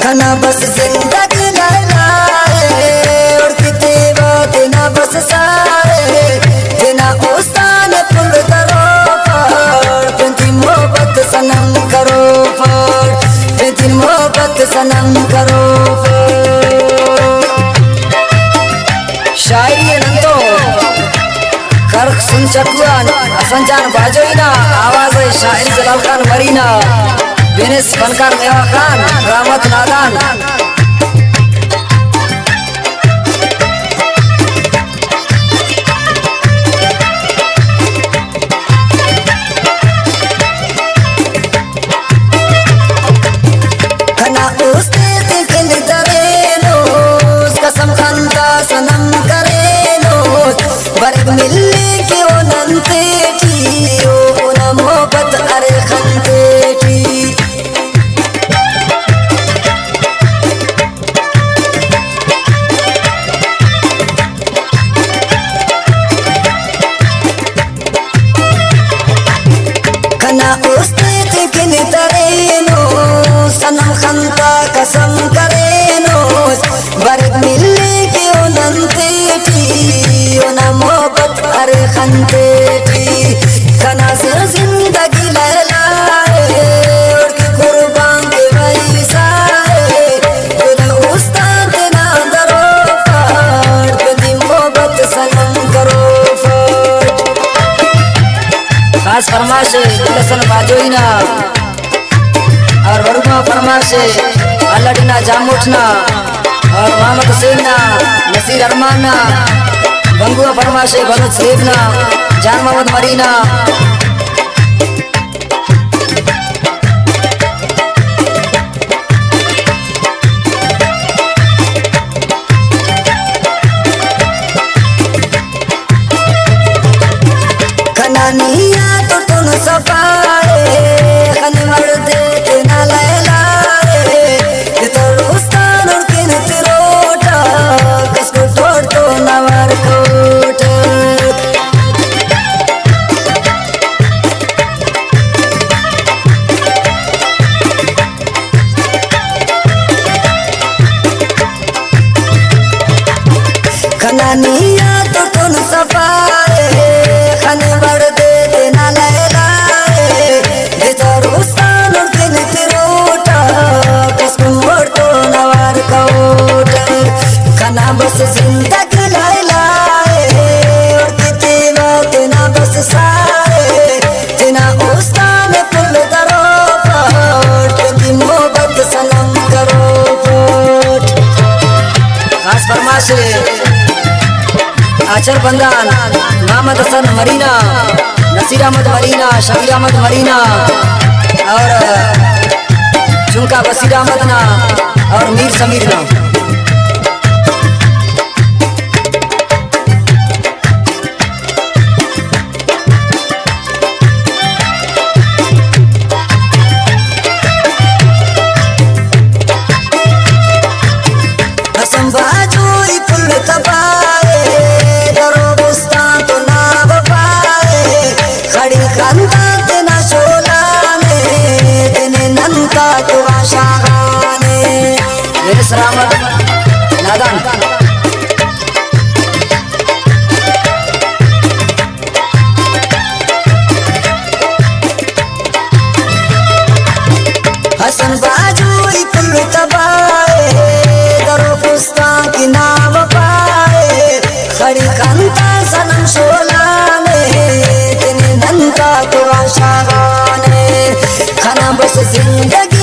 खाना बस जिंदगी लाए और कितने बात ना बस सारे बिना उस्तान पुल करो पर बिन मोहब्बत सनम करो पर बिन मोहब्बत सनम करो शायरी नंदो कर्क सुन चकुआन असंजान बाजोइना आवाज शायर जलाल खान मरीना बेनेस फनकार मेवा खान रामत नादान खना उसते दिल दरेनो कसम खान का सनम करेनो बरक मिलने के नंते ठियो ना मोहब्बत अरे खंते सनम खंता कसम करेनो बरक मिलने के नंते थी ना मोहब्बत अरे खंते थी कना से जिंदगी लहलाए और की कुर्बान के वही सारे खुदा उस्ताद ना करो फाड़ बिन मोहब्बत सनम करो फाड़ खास फरमाइश लसन बाजोइना और वरुणा फरमाइश अल्लाडीना जामुठना और मोहम्मद हुसैनना नसीर अरमानना गंगुआ फरमाइश भरत सेबना जान मोहम्मद मरीना कनानिया तो तुन सफाए खन मर्दे कनानिया तो तुन सफाए खन मर्दे ना लहलाए बेचारो उस्तान के नितरोटा किसको मोड़ तो नवार कोट खाना बस जिंदगी लाए और कितने बात ना बस सारे बिना उस्तान पुल करो पोट बिन मोहब्बत सनम करो पोट खास फरमाइश आचर बंदान मोहम्मद हसन मरीना नसीर अहमद मरीना शबीर अहमद मरीना और चुनका बसीर अहमद ना और मीर समीर ना सलामत नादान हसन बाजू पुल तबाए दरो पुस्ता की नाम पाए खड़ी कंता सनम सोलाने तेने नंता तो आशा गाने खाना बस जिंदगी